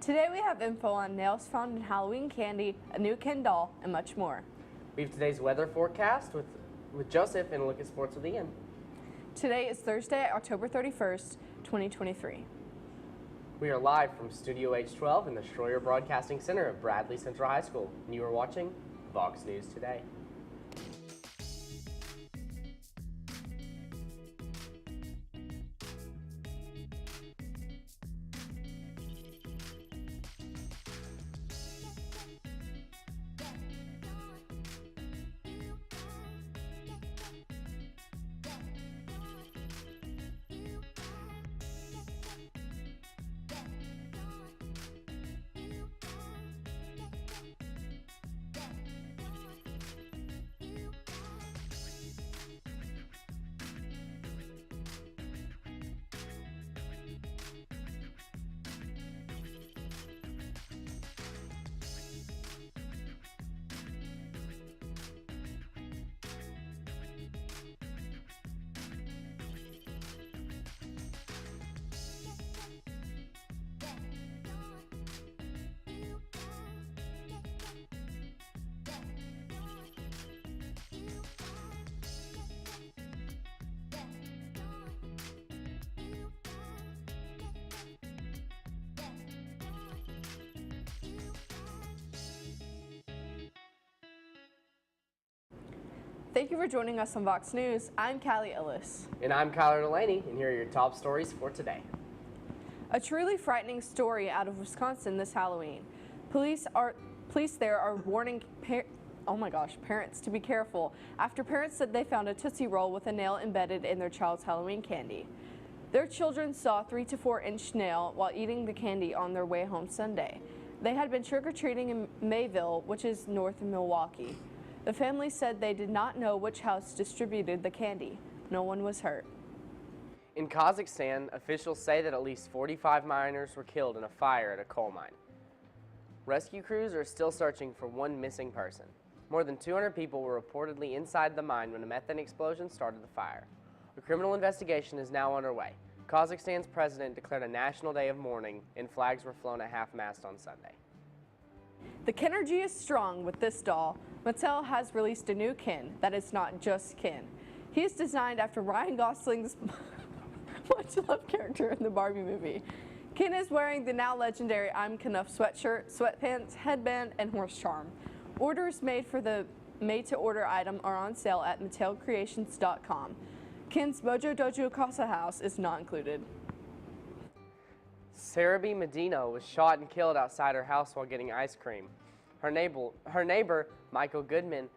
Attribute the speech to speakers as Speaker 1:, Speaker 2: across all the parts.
Speaker 1: Today we have info on nails found in Halloween candy, a new Ken doll, and much more.
Speaker 2: We have today's weather forecast with Joseph and a look at sports with Ian.
Speaker 1: Today is Thursday, October 31st, 2023.
Speaker 2: We are live from Studio H12 in the Shroyer Broadcasting Center of Bradley Central High School, and you are watching Vox News Today.
Speaker 1: Thank you for joining us on Vox News. I'm Callie Ellis.
Speaker 2: And I'm Kyler Delaney, and here are your top stories for today.
Speaker 1: A truly frightening story out of Wisconsin this Halloween. Police there are warning parents to be careful after parents said they found a Tootsie Roll with a nail embedded in their child's Halloween candy. Their children saw a 3 to 4 inch nail while eating the candy on their way home Sunday. They had been trick-or-treating in Mayville, which is north of Milwaukee. The family said they did not know which house distributed the candy. No one was hurt.
Speaker 2: In Kazakhstan, officials say that at least 45 miners were killed in a fire at a coal mine. Rescue crews are still searching for one missing person. More than 200 people were reportedly inside the mine when a methane explosion started the fire. A criminal investigation is now underway. Kazakhstan's president declared a national day of mourning, and flags were flown at half-mast on Sunday.
Speaker 1: The Kenergy is strong with this doll. Mattel has released a new Ken that is not just Ken. He is designed after Ryan Gosling's much-loved character in the Barbie movie. Ken is wearing the now legendary I'm Knuff sweatshirt, sweatpants, headband, and horse charm. Orders made for the made-to-order item are on sale at MattelCreations.com. Ken's Mojo Dojo Casa House is not included.
Speaker 2: Sarah B. Medina was shot and killed outside her house while getting ice cream. Her neighbor, Michael Goodman,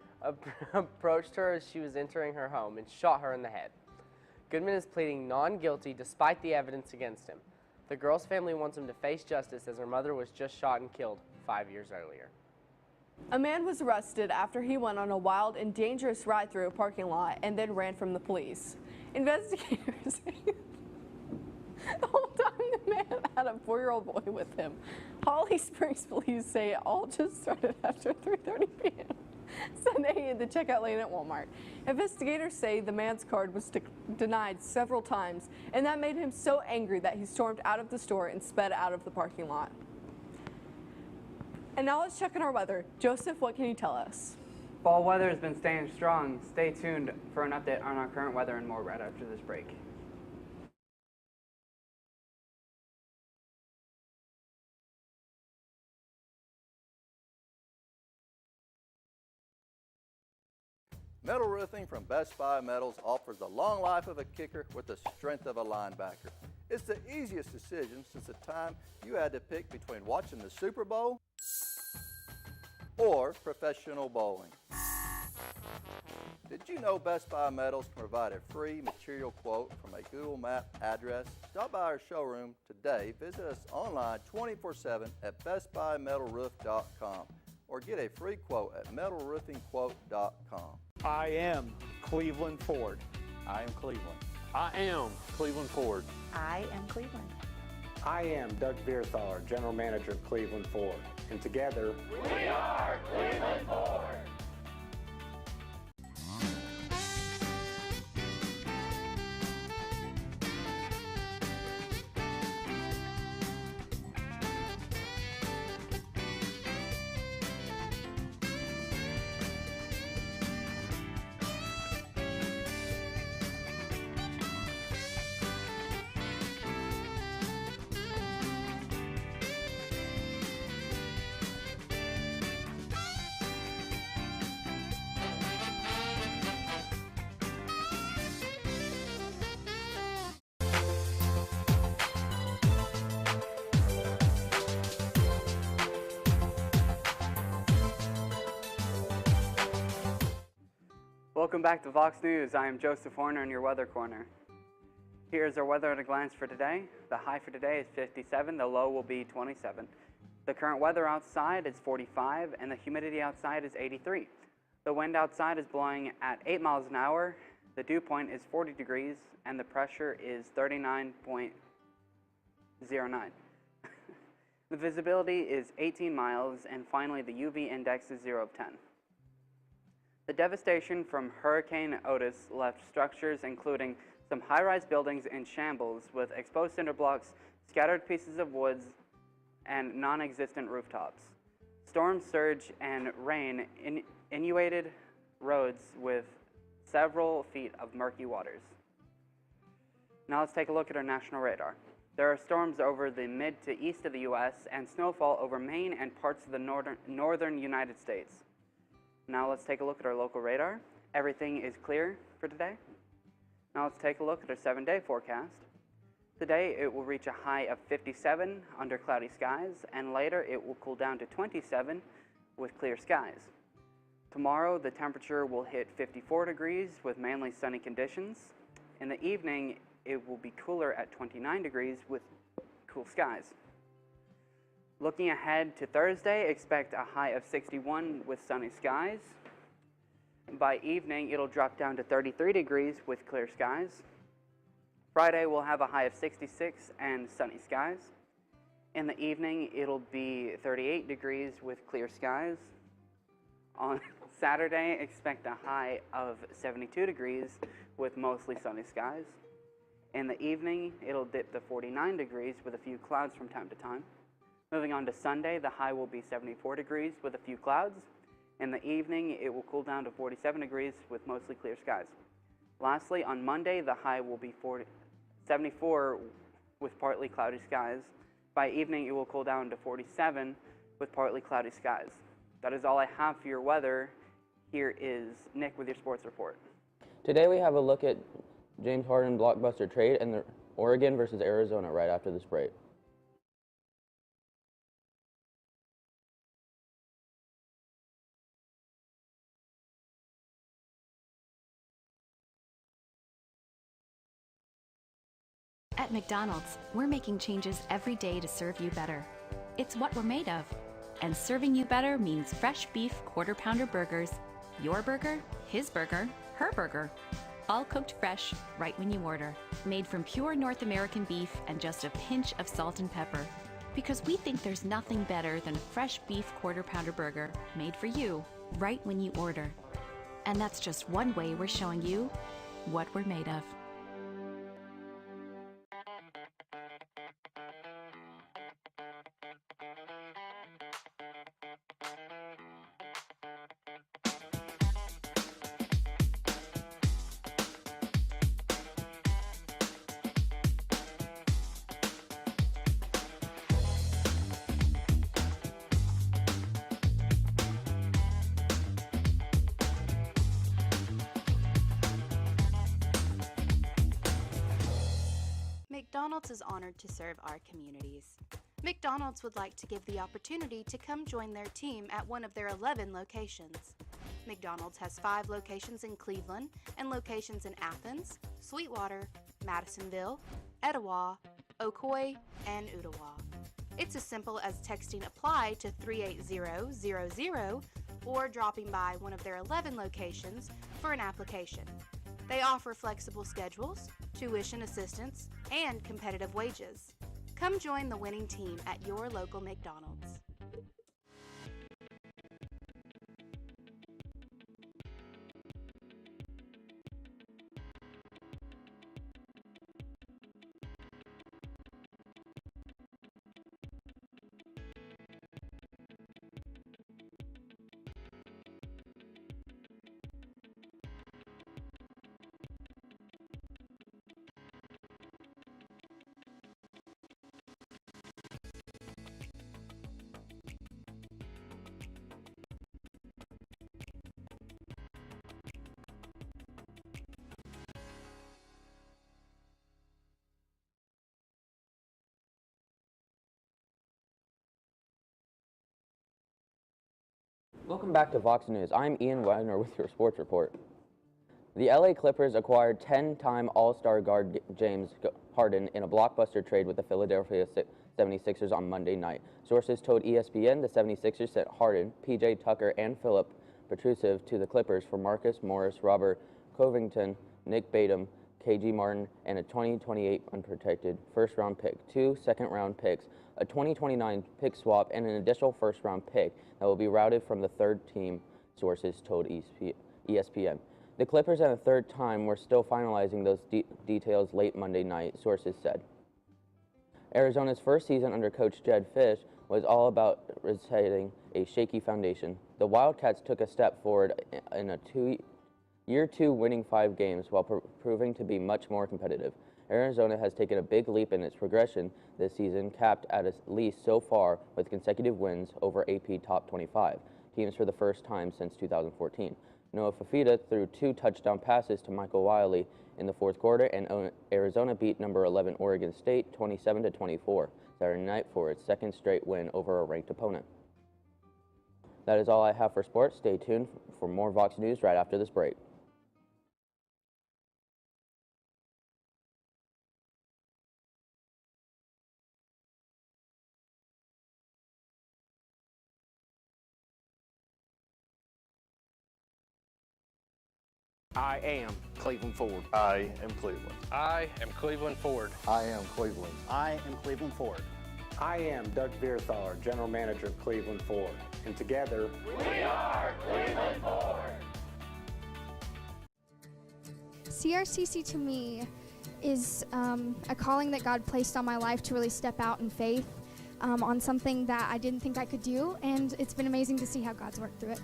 Speaker 2: approached her as she was entering her home and shot her in the head. Goodman is pleading non-guilty despite the evidence against him. The girl's family wants him to face justice as her mother was just shot and killed 5 years earlier.
Speaker 1: A man was arrested after he went on a wild and dangerous ride through a parking lot and then ran from the police. Investigators the whole time the man had a 4-year-old boy with him. Holly Springs police say it all just started after 3:30 p.m. Sunday in the checkout lane at Walmart. Investigators say the man's card was denied several times, and that made him so angry that he stormed out of the store and sped out of the parking lot. And now let's check on our weather. Joseph, what can you tell us?
Speaker 3: Fall weather has been staying strong. Stay tuned for an update on our current weather and more right after this break.
Speaker 4: Metal roofing from Best Buy Metals offers the long life of a kicker with the strength of a linebacker. It's the easiest decision since the time you had to pick between watching the Super Bowl or professional bowling. Did you know Best Buy Metals can provide a free material quote from a Google Map address? Stop by our showroom today. Visit us online 24/7 at bestbuymetalroof.com or get a free quote at metalroofingquote.com.
Speaker 5: I am Cleveland Ford.
Speaker 6: I am Cleveland.
Speaker 5: I am Cleveland Ford.
Speaker 7: I am Cleveland.
Speaker 5: I am Doug Vierthaler, General Manager of Cleveland Ford. And together,
Speaker 8: we are Cleveland Ford.
Speaker 3: Welcome back to Vox News. I am Joseph Horner in your Weather Corner. Here's our weather at a glance for today. The high for today is 57, the low will be 27. The current weather outside is 45, and the humidity outside is 83. The wind outside is blowing at 8 miles an hour, the dew point is 40 degrees, and the pressure is 39.09. The visibility is 18 miles, and finally the UV index is 0 of 10. The devastation from Hurricane Otis left structures including some high-rise buildings in shambles with exposed cinder blocks, scattered pieces of woods, and non-existent rooftops. Storm surge and rain inundated roads with several feet of murky waters. Now let's take a look at our national radar. There are storms over the mid to east of the U.S. and snowfall over Maine and parts of the northern United States. Now let's take a look at our local radar. Everything is clear for today. Now let's take a look at our 7-day forecast. Today it will reach a high of 57 under cloudy skies, and later it will cool down to 27 with clear skies. Tomorrow the temperature will hit 54 degrees with mainly sunny conditions. In the evening it will be cooler at 29 degrees with cool skies. Looking ahead to Thursday, expect a high of 61 with sunny skies. By evening, it'll drop down to 33 degrees with clear skies. Friday, we'll have a high of 66 and sunny skies. In the evening, it'll be 38 degrees with clear skies. On Saturday, expect a high of 72 degrees with mostly sunny skies. In the evening, it'll dip to 49 degrees with a few clouds from time to time. Moving on to Sunday, the high will be 74 degrees with a few clouds. In the evening, it will cool down to 47 degrees with mostly clear skies. Lastly, on Monday, the high will be 74 with partly cloudy skies. By evening, it will cool down to 47 with partly cloudy skies. That is all I have for your weather. Here is Nick with your sports report.
Speaker 6: Today we have a look at James Harden blockbuster trade and the Oregon versus Arizona right after this break.
Speaker 7: At McDonald's, we're making changes every day to serve you better. It's what we're made of. And serving you better means fresh beef quarter-pounder burgers, your burger, his burger, her burger. All cooked fresh, right when you order. Made from pure North American beef and just a pinch of salt and pepper. Because we think there's nothing better than a fresh beef quarter-pounder burger made for you, right when you order. And that's just one way we're showing you what we're made of.
Speaker 9: McDonald's is honored to serve our communities. McDonald's would like to give the opportunity to come join their team at one of their 11 locations. McDonald's has 5 locations in Cleveland and locations in Athens, Sweetwater, Madisonville, Etowah, Ocoee, and Ottawa. It's as simple as texting APPLY to 38000 or dropping by one of their 11 locations for an application. They offer flexible schedules, tuition assistance, and competitive wages. Come join the winning team at your local McDonald's.
Speaker 6: Welcome back to Vox News. I'm Ian Weiner with your sports report. The LA Clippers acquired 10-time All-Star guard James Harden in a blockbuster trade with the Philadelphia 76ers on Monday night. Sources told ESPN the 76ers sent Harden, P.J. Tucker, and Philip Petrusev to the Clippers for Marcus Morris, Robert Covington, Nick Batum, K.G. Martin, and a 2028 unprotected first-round pick, 2 second-round picks, a 2029 pick swap, and an additional first-round pick that will be routed from the third team, sources told ESPN. The Clippers and the third time were still finalizing those details late Monday night, sources said. Arizona's first season under coach Jedd Fisch was all about resetting a shaky foundation. The Wildcats took a step forward in a year two winning 5 games while proving to be much more competitive. Arizona has taken a big leap in its progression this season, capped at least so far with consecutive wins over AP Top 25 teams for the first time since 2014. Noah Fafita threw 2 touchdown passes to Michael Wiley in the fourth quarter, and Arizona beat number 11 Oregon State 27-24 Saturday night for its second straight win over a ranked opponent. That is all I have for sports. Stay tuned for more Vox News right after this break.
Speaker 10: I am Cleveland Ford.
Speaker 11: I am Cleveland.
Speaker 10: I am Cleveland Ford.
Speaker 11: I am Cleveland.
Speaker 12: I am Cleveland Ford.
Speaker 5: I am Doug Vierthaler, General Manager of Cleveland Ford, and together,
Speaker 8: we are Cleveland Ford.
Speaker 13: CRCC to me is a calling that God placed on my life to really step out in faith on something that I didn't think I could do, and it's been amazing to see how God's worked through it.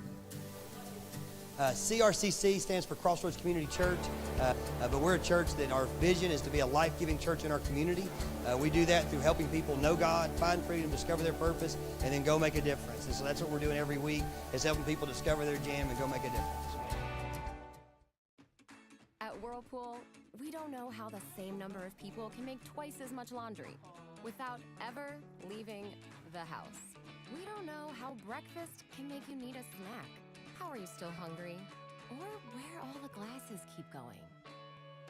Speaker 14: CRCC stands for Crossroads Community Church, but we're a church that our vision is to be a life-giving church in our community. We do that through helping people know God, find freedom, discover their purpose, and then go make a difference. And so that's what we're doing every week, is helping people discover their jam and go make a difference.
Speaker 15: At Whirlpool, we don't know how the same number of people can make twice as much laundry without ever leaving the house. We don't know how breakfast can make you need a snack. How are you still hungry? Or where all the glasses keep going?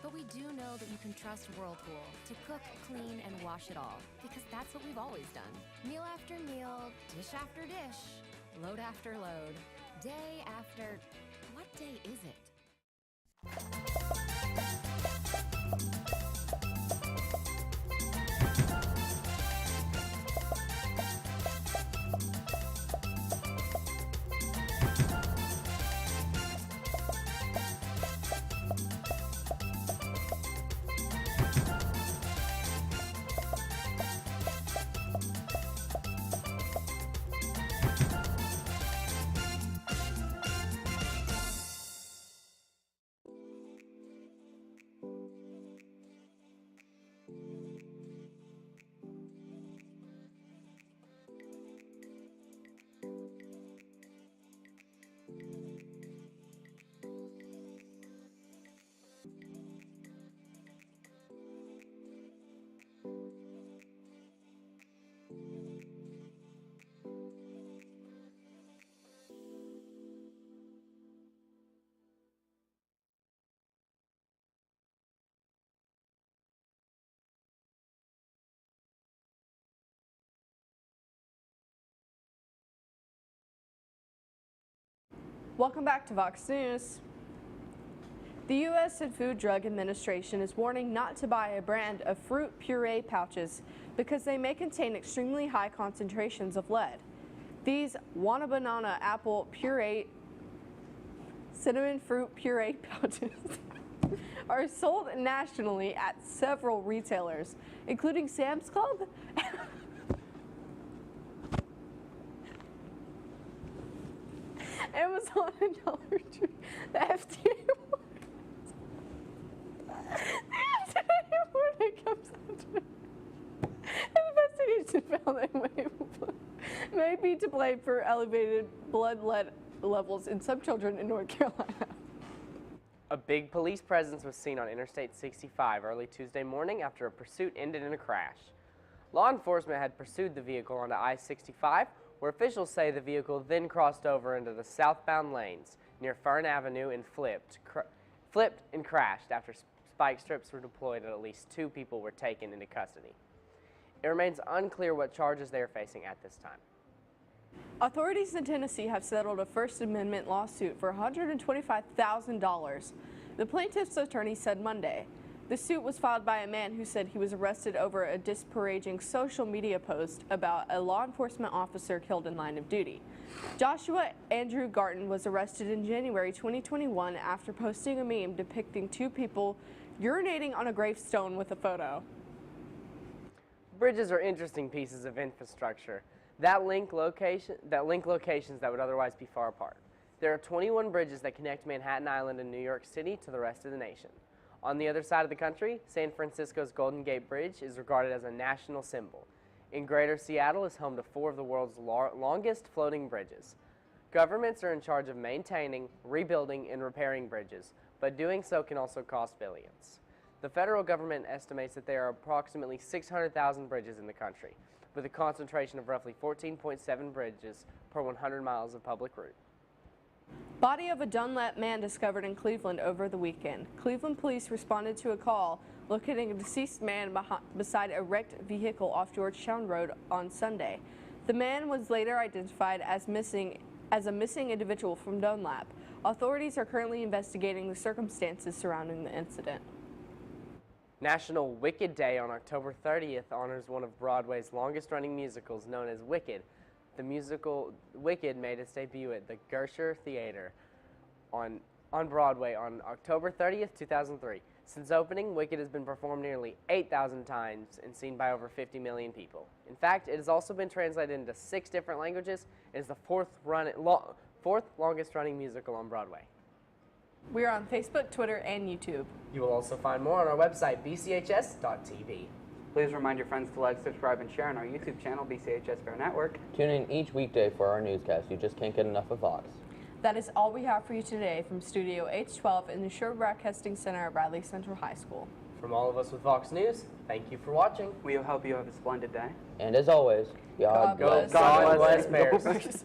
Speaker 15: But we do know that you can trust Whirlpool to cook, clean, and wash it all, because that's what we've always done. Meal after meal, dish after dish, load after load, day after... What day is it?
Speaker 1: Welcome back to Vox News. The U.S. Food Drug Administration is warning not to buy a brand of fruit puree pouches because they may contain extremely high concentrations of lead. These Wanna Banana Apple Puree Cinnamon Fruit Puree pouches are sold nationally at several retailers, including Sam's Club, Amazon, and Dollar Tree. The FDA warning comes after investigation found that may be to blame for elevated blood lead levels in some children in North Carolina.
Speaker 2: A big police presence was seen on Interstate 65 early Tuesday morning after a pursuit ended in a crash. Law enforcement had pursued the vehicle onto I-65, where officials say the vehicle then crossed over into the southbound lanes near Fern Avenue and flipped flipped and crashed after spike strips were deployed and at least 2 people were taken into custody. It remains unclear what charges they are facing at this time.
Speaker 1: Authorities in Tennessee have settled a First Amendment lawsuit for $125,000. The plaintiff's attorney said Monday. The suit was filed by a man who said he was arrested over a disparaging social media post about a law enforcement officer killed in line of duty. Joshua Andrew Garton was arrested in January 2021 after posting a meme depicting 2 people urinating on a gravestone with a photo.
Speaker 2: Bridges are interesting pieces of infrastructure that link locations that would otherwise be far apart. There are 21 bridges that connect Manhattan Island and New York City to the rest of the nation. On the other side of the country, San Francisco's Golden Gate Bridge is regarded as a national symbol. In Greater Seattle is home to 4 of the world's longest floating bridges. Governments are in charge of maintaining, rebuilding, and repairing bridges, but doing so can also cost billions. The federal government estimates that there are approximately 600,000 bridges in the country, with a concentration of roughly 14.7 bridges per 100 miles of public route.
Speaker 1: Body of a Dunlap man discovered in Cleveland over the weekend. Cleveland police responded to a call locating a deceased man beside a wrecked vehicle off Georgetown Road on Sunday. The man was later identified as a missing individual from Dunlap. Authorities are currently investigating the circumstances surrounding the incident.
Speaker 2: National Wicked Day on October 30th honors one of Broadway's longest-running musicals known as Wicked. The musical Wicked made its debut at the Gersher Theater on Broadway on October 30th, 2003. Since opening, Wicked has been performed nearly 8,000 times and seen by over 50 million people. In fact, it has also been translated into 6 different languages and is the fourth longest-running musical on Broadway.
Speaker 1: We are on Facebook, Twitter, and YouTube.
Speaker 2: You will also find more on our website, BCHS.TV.
Speaker 3: Please remind your friends to like, subscribe, and share on our YouTube channel, BCHS Fair Network.
Speaker 6: Tune in each weekday for our newscast. You just can't get enough of Vox.
Speaker 1: That is all we have for you today from Studio H12 in the Sherwood Broadcasting Center at Bradley Central High School.
Speaker 2: From all of us with Vox News, thank you for watching.
Speaker 3: We hope you have a splendid day.
Speaker 6: And as always, God
Speaker 2: bless Bears.